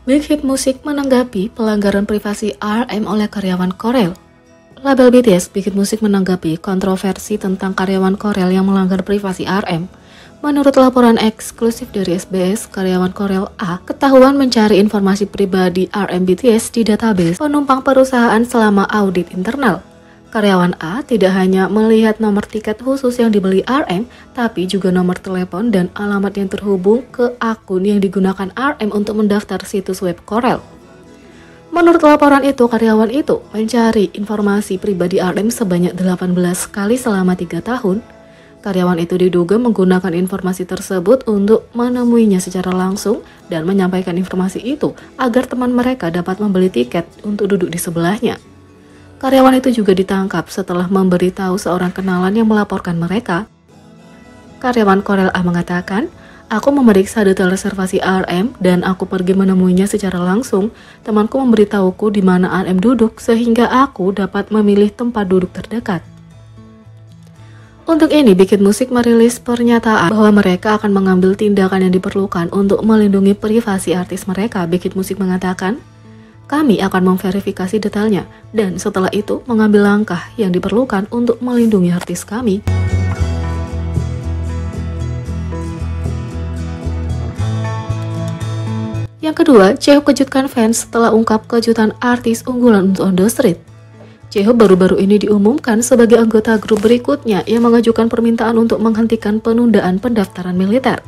Big Hit Music menanggapi pelanggaran privasi RM oleh karyawan Korel. Label BTS Big Hit Music menanggapi kontroversi tentang karyawan Korel yang melanggar privasi RM. Menurut laporan eksklusif dari SBS, karyawan Korel A ketahuan mencari informasi pribadi RM BTS di database penumpang perusahaan selama audit internal. Karyawan A tidak hanya melihat nomor tiket khusus yang dibeli RM, tapi juga nomor telepon dan alamat yang terhubung ke akun yang digunakan RM untuk mendaftar situs web Korel. Menurut laporan itu, karyawan itu mencari informasi pribadi RM sebanyak 18 kali selama 3 tahun. Karyawan itu diduga menggunakan informasi tersebut untuk menemuinya secara langsung dan menyampaikan informasi itu agar teman mereka dapat membeli tiket untuk duduk di sebelahnya. Karyawan itu juga ditangkap setelah memberitahu seorang kenalan yang melaporkan mereka. Karyawan Korel A mengatakan, "Aku memeriksa detail reservasi RM dan aku pergi menemuinya secara langsung. Temanku memberitahuku di mana RM duduk sehingga aku dapat memilih tempat duduk terdekat." Untuk ini, Big Hit Music merilis pernyataan bahwa mereka akan mengambil tindakan yang diperlukan untuk melindungi privasi artis mereka. Big Hit Music mengatakan, "Kami akan memverifikasi detailnya dan setelah itu mengambil langkah yang diperlukan untuk melindungi artis kami." Yang kedua, J-Hope kejutkan fans setelah ungkap kejutan artis unggulan untuk On The Street. J-Hope baru-baru ini diumumkan sebagai anggota grup berikutnya yang mengajukan permintaan untuk menghentikan penundaan pendaftaran militer.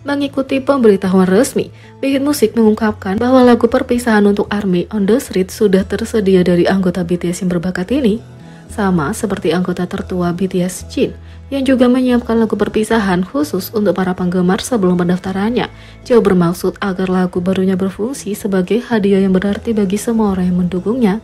Mengikuti pemberitahuan resmi, Big Hit Music mengungkapkan bahwa lagu perpisahan untuk ARMY On The Street sudah tersedia dari anggota BTS yang berbakat ini, sama seperti anggota tertua BTS Jin yang juga menyiapkan lagu perpisahan khusus untuk para penggemar sebelum pendaftarannya. Jauh bermaksud agar lagu barunya berfungsi sebagai hadiah yang berarti bagi semua orang yang mendukungnya.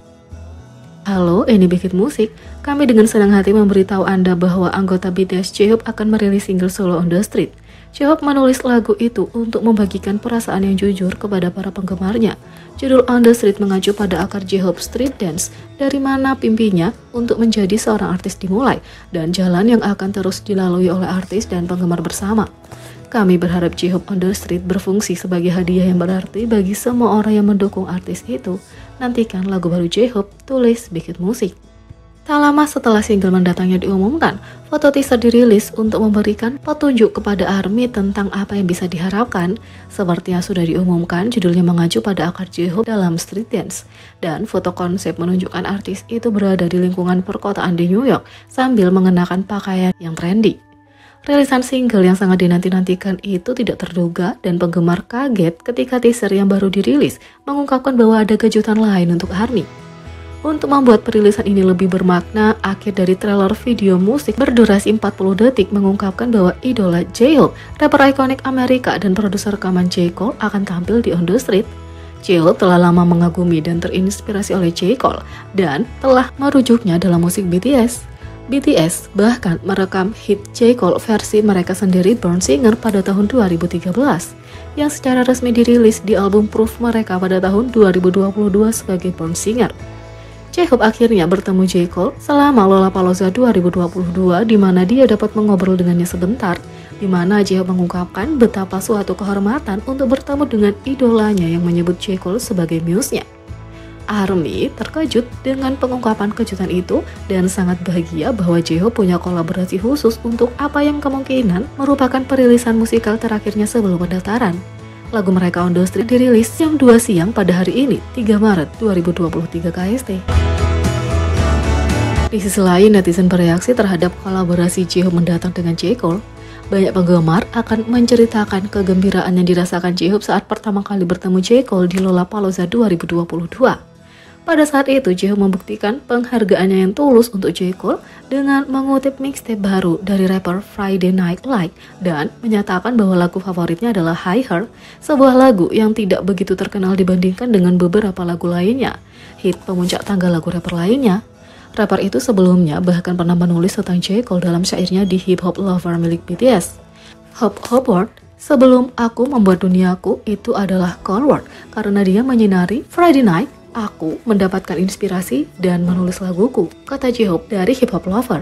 Halo, ini Big Hit Music. Kami dengan senang hati memberitahu Anda bahwa anggota BTS J-Hope akan merilis single solo On The Street. J-Hope menulis lagu itu untuk membagikan perasaan yang jujur kepada para penggemarnya. Judul On The Street mengacu pada akar J-Hope Street Dance, dari mana mimpinya untuk menjadi seorang artis dimulai, dan jalan yang akan terus dilalui oleh artis dan penggemar bersama. Kami berharap J-Hope On The Street berfungsi sebagai hadiah yang berarti bagi semua orang yang mendukung artis itu. Nantikan lagu baru J-Hope, tulis Big Hit Music. Tak lama setelah single mendatangnya diumumkan, foto teaser dirilis untuk memberikan petunjuk kepada ARMY tentang apa yang bisa diharapkan. Seperti yang sudah diumumkan, judulnya mengacu pada akar J-Hope dalam street dance. Dan foto konsep menunjukkan artis itu berada di lingkungan perkotaan di New York sambil mengenakan pakaian yang trendy. Rilisan single yang sangat dinanti-nantikan itu tidak terduga dan penggemar kaget ketika teaser yang baru dirilis mengungkapkan bahwa ada kejutan lain untuk ARMY. Untuk membuat perilisan ini lebih bermakna, akhir dari trailer video musik berdurasi 40 detik mengungkapkan bahwa idola J-Hope, rapper ikonik Amerika dan produser rekaman J. Cole akan tampil di On The Street. J-Hope telah lama mengagumi dan terinspirasi oleh J. Cole dan telah merujuknya dalam musik BTS. BTS bahkan merekam hit J. Cole versi mereka sendiri Born Singer pada tahun 2013 yang secara resmi dirilis di album Proof mereka pada tahun 2022 sebagai Born Singer. J-Hope akhirnya bertemu J. Cole selama Lollapalooza 2022 di mana dia dapat mengobrol dengannya sebentar, di mana J-Hope mengungkapkan betapa suatu kehormatan untuk bertemu dengan idolanya yang menyebut J. Cole sebagai muse-nya. ARMY terkejut dengan pengungkapan kejutan itu dan sangat bahagia bahwa J-Hope punya kolaborasi khusus untuk apa yang kemungkinan merupakan perilisan musikal terakhirnya sebelum pendaftaran. Lagu mereka On The Street dirilis jam 2 siang pada hari ini, 3 Maret 2023 KST. Di sisi lain, netizen bereaksi terhadap kolaborasi J-Hope mendatang dengan J. Cole. Banyak penggemar akan menceritakan kegembiraan yang dirasakan J-Hope saat pertama kali bertemu J. Cole di Lollapalooza 2022. Pada saat itu, J-Hope membuktikan penghargaannya yang tulus untuk J. Cole dengan mengutip mixtape baru dari rapper Friday Night Lights dan menyatakan bahwa lagu favoritnya adalah Higher, sebuah lagu yang tidak begitu terkenal dibandingkan dengan beberapa lagu lainnya, hit pemuncak tangga lagu rapper lainnya. Rapper itu sebelumnya bahkan pernah menulis tentang J. Cole dalam syairnya di Hip Hop Lover milik BTS. Hop Hopward, sebelum aku membuat duniaku, itu adalah Cold War karena dia menyinari Friday Night. Aku mendapatkan inspirasi dan menulis laguku, kata J-Hope dari Hip Hop Lover.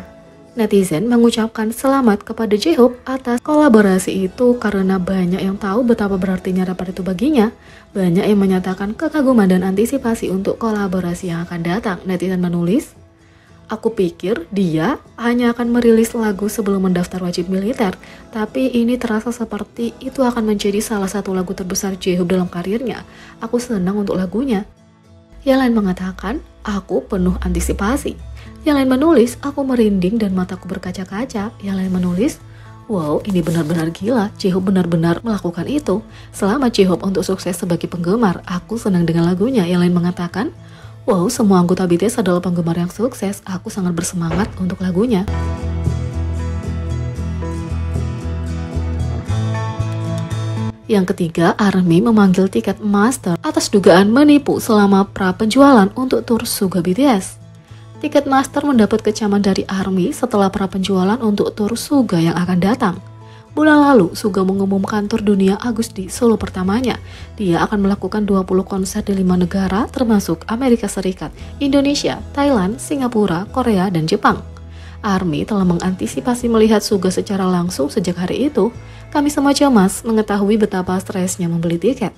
Netizen mengucapkan selamat kepada J-Hope atas kolaborasi itu karena banyak yang tahu betapa berartinya rapper itu baginya. Banyak yang menyatakan kekaguman dan antisipasi untuk kolaborasi yang akan datang. Netizen menulis, "Aku pikir dia hanya akan merilis lagu sebelum mendaftar wajib militer, tapi ini terasa seperti itu akan menjadi salah satu lagu terbesar J-Hope dalam karirnya. Aku senang untuk lagunya." Yang lain mengatakan, "Aku penuh antisipasi." Yang lain menulis, "Aku merinding dan mataku berkaca-kaca." Yang lain menulis, "Wow, ini benar-benar gila, J-Hope benar-benar melakukan itu. Selamat J-Hope untuk sukses sebagai penggemar, aku senang dengan lagunya." Yang lain mengatakan, "Wow, semua anggota BTS adalah penggemar yang sukses, aku sangat bersemangat untuk lagunya." Yang ketiga, ARMY memanggil Ticketmaster atas dugaan menipu selama pra-penjualan untuk tur Suga BTS. Ticketmaster mendapat kecaman dari ARMY setelah pra-penjualan untuk tur Suga yang akan datang. Bulan lalu, Suga mengumumkan tur dunia Agustus solo pertamanya. Dia akan melakukan 20 konser di 5 negara termasuk Amerika Serikat, Indonesia, Thailand, Singapura, Korea, dan Jepang. ARMY telah mengantisipasi melihat Suga secara langsung sejak hari itu. Kami semua cemas mengetahui betapa stresnya membeli tiket.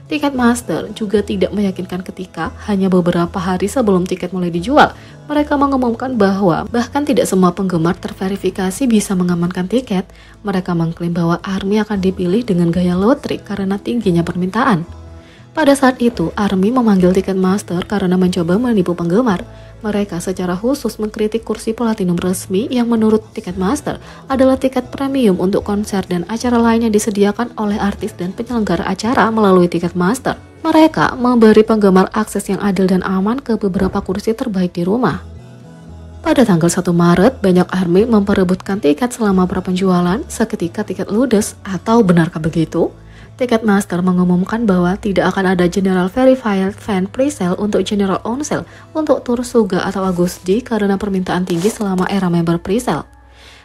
Ticketmaster juga tidak meyakinkan ketika hanya beberapa hari sebelum tiket mulai dijual, mereka mengumumkan bahwa bahkan tidak semua penggemar terverifikasi bisa mengamankan tiket. Mereka mengklaim bahwa ARMY akan dipilih dengan gaya lotre karena tingginya permintaan. Pada saat itu, ARMY memanggil Ticketmaster karena mencoba menipu penggemar. Mereka secara khusus mengkritik kursi platinum resmi yang menurut Ticketmaster adalah tiket premium untuk konser dan acara lain yang disediakan oleh artis dan penyelenggara acara melalui Ticketmaster. Mereka memberi penggemar akses yang adil dan aman ke beberapa kursi terbaik di rumah. Pada tanggal 1 Maret, banyak ARMY memperebutkan tiket selama prapenjualan, seketika tiket ludes, atau benarkah begitu? Ticketmaster mengumumkan bahwa tidak akan ada General Verified Fan Presale untuk General On Sale untuk tur Suga atau Agustus karena permintaan tinggi selama era member presale.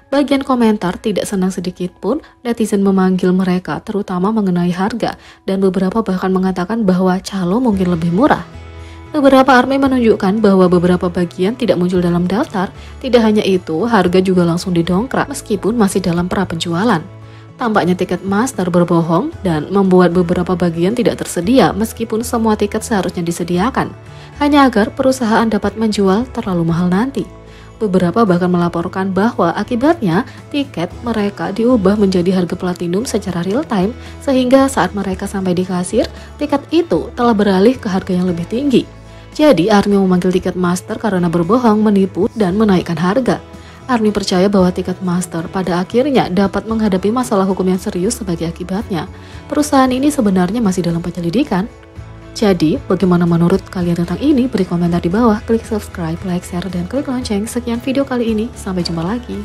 Bagian komentar tidak senang sedikit pun, netizen memanggil mereka terutama mengenai harga dan beberapa bahkan mengatakan bahwa calo mungkin lebih murah. Beberapa ARMY menunjukkan bahwa beberapa bagian tidak muncul dalam daftar. Tidak hanya itu, harga juga langsung didongkrak meskipun masih dalam pra-penjualan. Tampaknya Ticketmaster berbohong dan membuat beberapa bagian tidak tersedia meskipun semua tiket seharusnya disediakan, hanya agar perusahaan dapat menjual terlalu mahal nanti. Beberapa bahkan melaporkan bahwa akibatnya tiket mereka diubah menjadi harga platinum secara real time sehingga saat mereka sampai di kasir, tiket itu telah beralih ke harga yang lebih tinggi. Jadi ARMY memanggil Ticketmaster karena berbohong, menipu, dan menaikkan harga. ARMY percaya bahwa Ticketmaster pada akhirnya dapat menghadapi masalah hukum yang serius sebagai akibatnya. Perusahaan ini sebenarnya masih dalam penyelidikan. Jadi, bagaimana menurut kalian tentang ini? Beri komentar di bawah, klik subscribe, like, share, dan klik lonceng. Sekian video kali ini, sampai jumpa lagi.